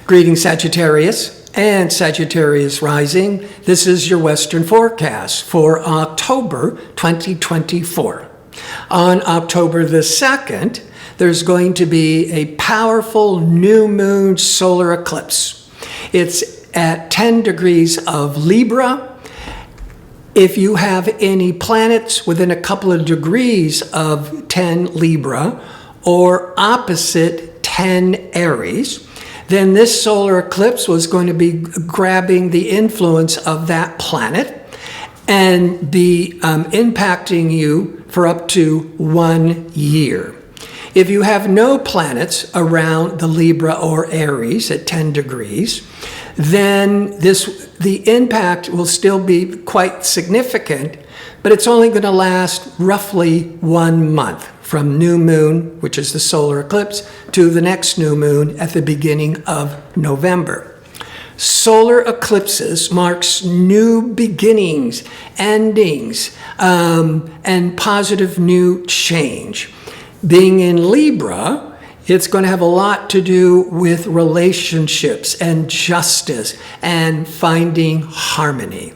Greetings, Sagittarius and Sagittarius rising. This is your Western forecast for October 2024. On October the 2nd, there's going to be a powerful new moon solar eclipse. It's at 10 degrees of Libra. If you have any planets within a couple of degrees of 10 Libra or opposite 10 Aries, then this solar eclipse was going to be grabbing the influence of that planet and be impacting you for up to 1 year. If you have no planets around the Libra or Aries at 10 degrees, then the impact will still be quite significant, but it's only going to last roughly 1 month from new moon, which is the solar eclipse, to the next new moon at the beginning of November. Solar eclipses marks new beginnings, endings, and positive new change. Being in Libra, it's going to have a lot to do with relationships and justice and finding harmony.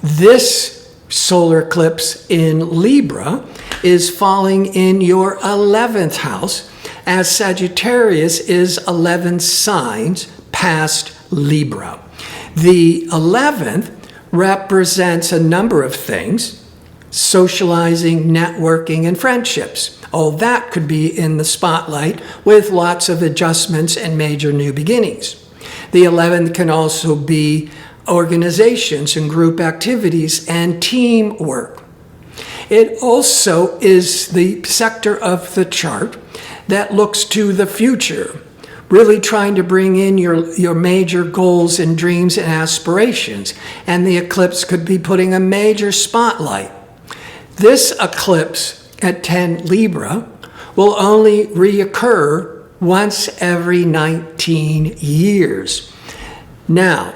This solar eclipse in Libra is falling in your 11th house, as Sagittarius is 11 signs past Libra. The 11th represents a number of things: socializing, networking, and friendships. All that could be in the spotlight with lots of adjustments and major new beginnings. The 11th can also be organizations and group activities and teamwork. It also is the sector of the chart that looks to the future, really trying to bring in your major goals and dreams and aspirations. And the eclipse could be putting a major spotlight. This eclipse at 10 Libra will only reoccur once every 19 years. Now,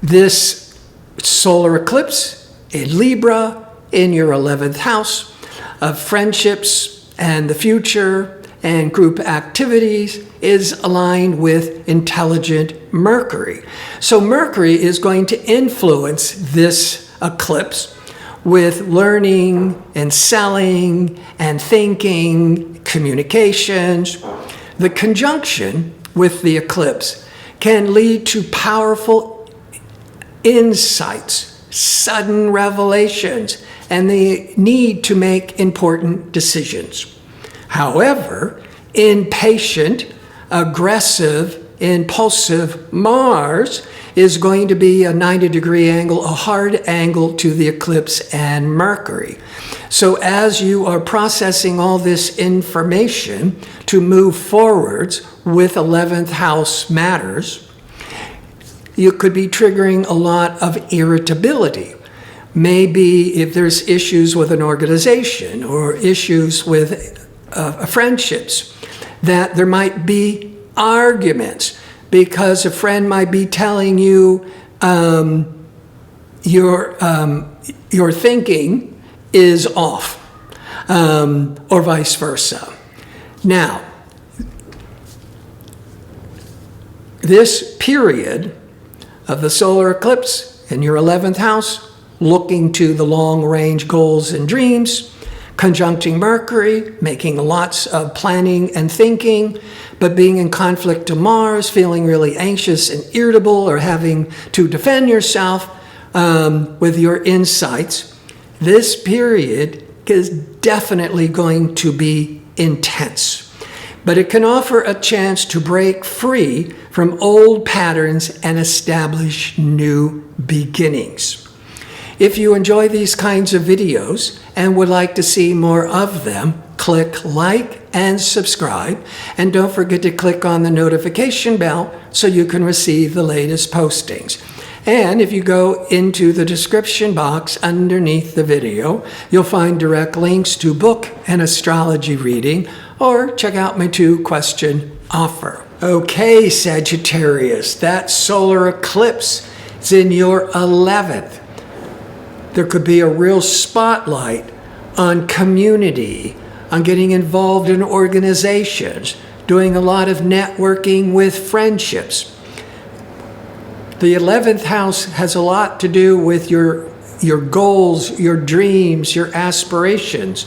this solar eclipse in Libra, in your 11th house of friendships and the future and group activities, is aligned with intelligent Mercury. So Mercury is going to influence this eclipse with learning and selling and thinking, communications. The conjunction with the eclipse can lead to powerful insights, sudden revelations, and the need to make important decisions. However, impatient, aggressive, impulsive Mars is going to be a 90-degree angle, a hard angle to the eclipse and Mercury. So as you are processing all this information to move forwards with 11th house matters, you could be triggering a lot of irritability. Maybe if there's issues with an organization or issues with friendships, that there might be arguments because a friend might be telling you your thinking is off, or vice versa. Now, this period of the solar eclipse in your 11th house, looking to the long-range goals and dreams, conjuncting Mercury, making lots of planning and thinking, but being in conflict to Mars, feeling really anxious and irritable, or having to defend yourself with your insights. This period is definitely going to be intense, but it can offer a chance to break free from old patterns and establish new beginnings. If you enjoy these kinds of videos and would like to see more of them, click like and subscribe, and don't forget to click on the notification bell so you can receive the latest postings. And if you go into the description box underneath the video, you'll find direct links to book an astrology reading, or check out my 2-question offer. Okay, Sagittarius, that solar eclipse is in your 11th. There could be a real spotlight on community, on getting involved in organizations, doing a lot of networking with friendships. The 11th house has a lot to do with your goals, your dreams, your aspirations,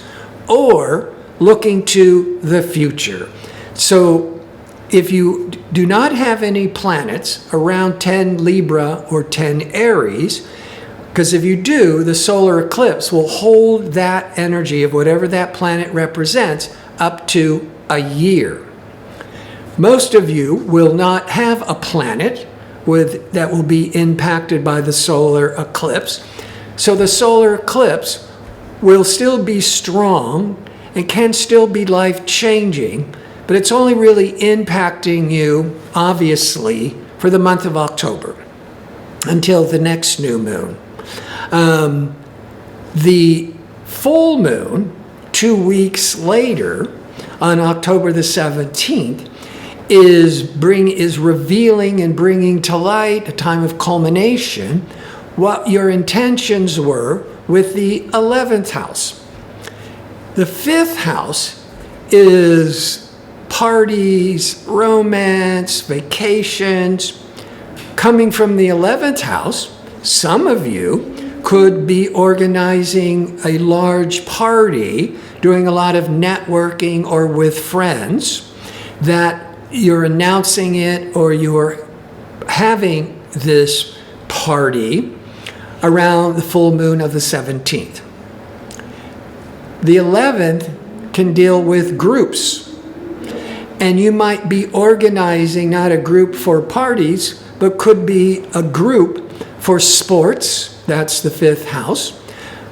or looking to the future. So if you do not have any planets around 10 Libra or 10 Aries, because if you do, the solar eclipse will hold that energy of whatever that planet represents up to a year. Most of you will not have a planet that will be impacted by the solar eclipse. So the solar eclipse will still be strong and can still be life-changing, but it's only really impacting you, obviously, for the month of October until the next new moon. The full moon, 2 weeks later, on October the 17th, is revealing and bringing to light, a time of culmination, what your intentions were with the 11th house. The 5th house is parties, romance, vacations. Coming from the 11th house, some of you could be organizing a large party, doing a lot of networking or with friends, that you're announcing it or you're having this party around the full moon of the 17th. The 11th can deal with groups, and you might be organizing not a group for parties, but could be a group for sports, that's the 5th house,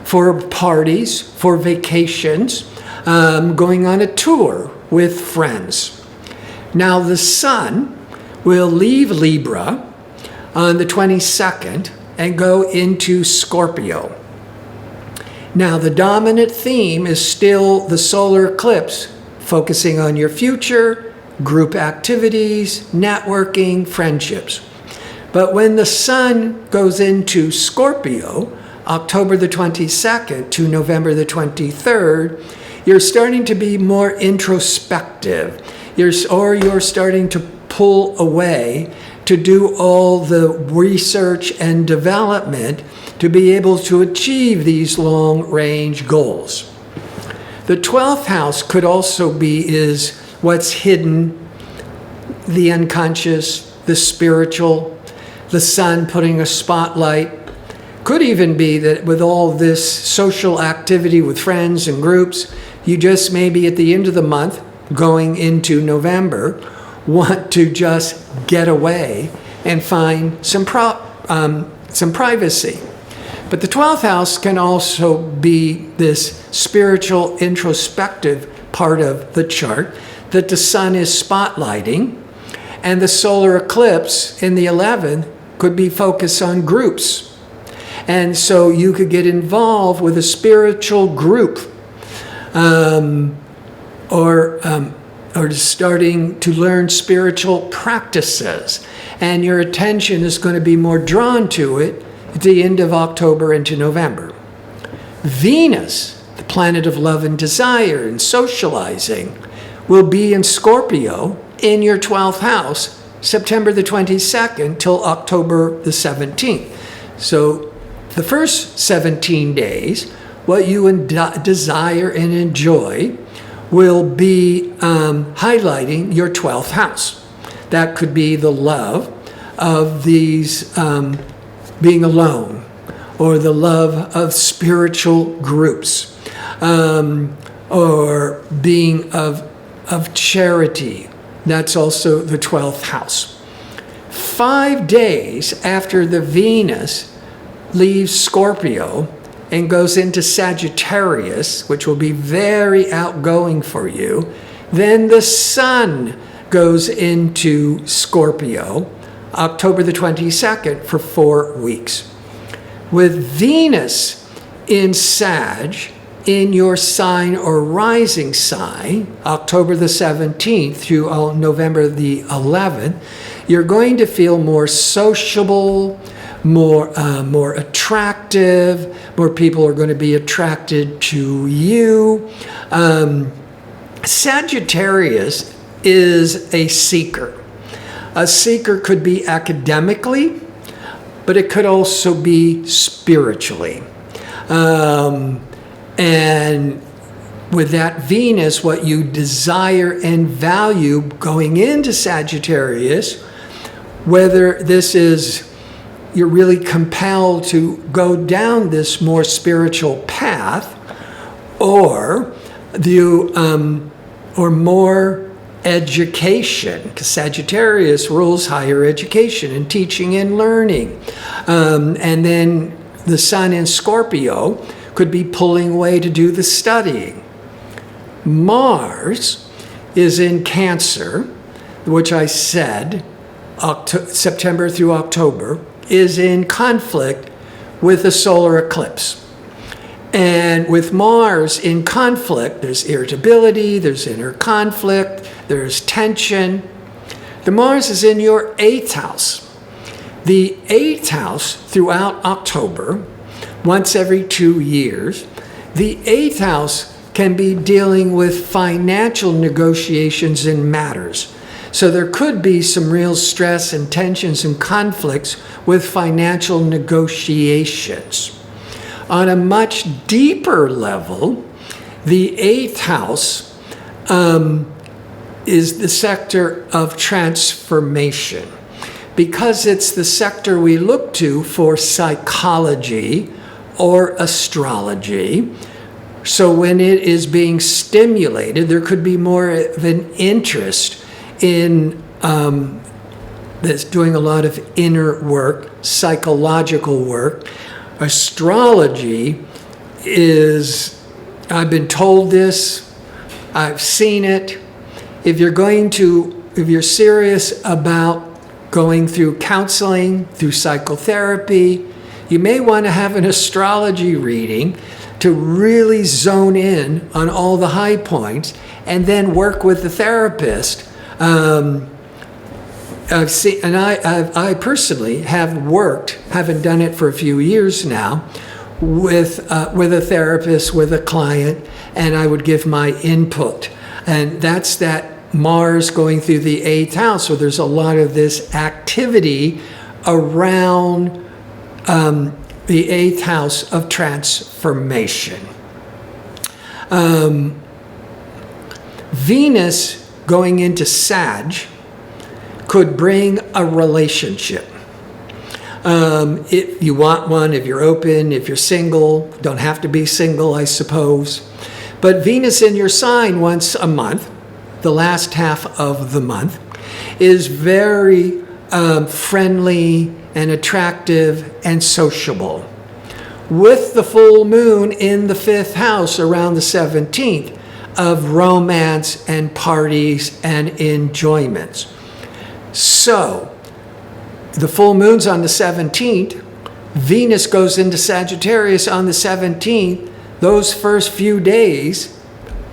for parties, for vacations, going on a tour with friends. Now the sun will leave Libra on the 22nd and go into Scorpio. Now the dominant theme is still the solar eclipse, focusing on your future, group activities, networking, friendships. But when the sun goes into Scorpio, October the 22nd to November the 23rd, you're starting to be more introspective. You're starting to pull away to do all the research and development to be able to achieve these long-range goals. The 12th house could also is what's hidden, the unconscious, the spiritual, the sun putting a spotlight. Could even be that with all this social activity with friends and groups, you just maybe at the end of the month, going into November, want to just get away and find some privacy. But the 12th house can also be this spiritual, introspective part of the chart that the sun is spotlighting, and the solar eclipse in the 11th could be focused on groups. And so you could get involved with a spiritual group, or starting to learn spiritual practices. And your attention is going to be more drawn to it at the end of October into November. Venus, the planet of love and desire and socializing, will be in Scorpio in your 12th house, September the 22nd till October the 17th. So the first 17 days, what you desire and enjoy will be highlighting your 12th house. That could be the love of these being alone, or the love of spiritual groups, or being of charity. That's also the 12th house. 5 days after the Venus leaves Scorpio and goes into Sagittarius, which will be very outgoing for you, then the sun goes into Scorpio, October the 22nd, for 4 weeks. With Venus in Sag, in your sign or rising sign, October the 17th through November the 11th, you're going to feel more sociable, more attractive, more people are going to be attracted to you. Sagittarius is a seeker. A seeker could be academically, but it could also be spiritually. And with that Venus, what you desire and value going into Sagittarius, whether this is you're really compelled to go down this more spiritual path, or or more education, because Sagittarius rules higher education and teaching and learning. And then the Sun in Scorpio could be pulling away to do the studying. Mars is in Cancer, which I said September through October, is in conflict with the solar eclipse. And with Mars in conflict, there's irritability, there's inner conflict, there's tension. The Mars is in your 8th house. The 8th house throughout October, once every 2 years, the 8th house can be dealing with financial negotiations and matters. So there could be some real stress and tensions and conflicts with financial negotiations. On a much deeper level, the 8th house is the sector of transformation. Because it's the sector we look to for psychology or astrology, so when it is being stimulated, there could be more of an interest in that's doing a lot of inner work, psychological work. Astrology is, I've been told this, I've seen it. If you're serious about going through counseling, through psychotherapy, you may want to have an astrology reading to really zone in on all the high points and then work with the therapist. I've seen, and I personally have worked, haven't done it for a few years now, with a therapist, with a client, and I would give my input. And that's that Mars going through the 8th house, so there's a lot of this activity around the 8th house of transformation. Venus going into Sag could bring a relationship. If you want one, if you're open, if you're single, don't have to be single, I suppose. But Venus in your sign once a month, the last half of the month, is very friendly and attractive and sociable. With the full moon in the 5th house around the 17th of romance and parties and enjoyments. So, the full moon's on the 17th. Venus goes into Sagittarius on the 17th. Those first few days,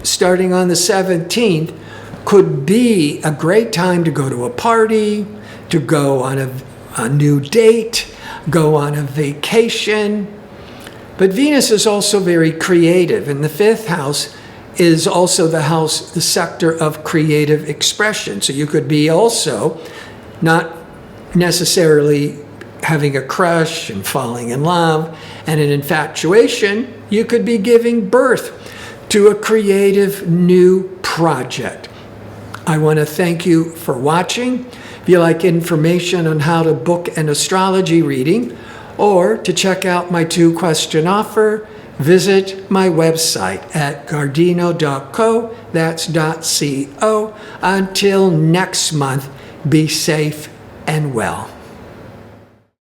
starting on the 17th, could be a great time to go to a party, to go on a new date, go on a vacation. But Venus is also very creative, and the 5th house is also the sector of creative expression. So you could be also not necessarily having a crush and falling in love and an infatuation. You could be giving birth to a creative new project. I want to thank you for watching. If you like information on how to book an astrology reading or to check out my 2-question offer, visit my website at gardino.co, that's .co. Until next month, be safe and well.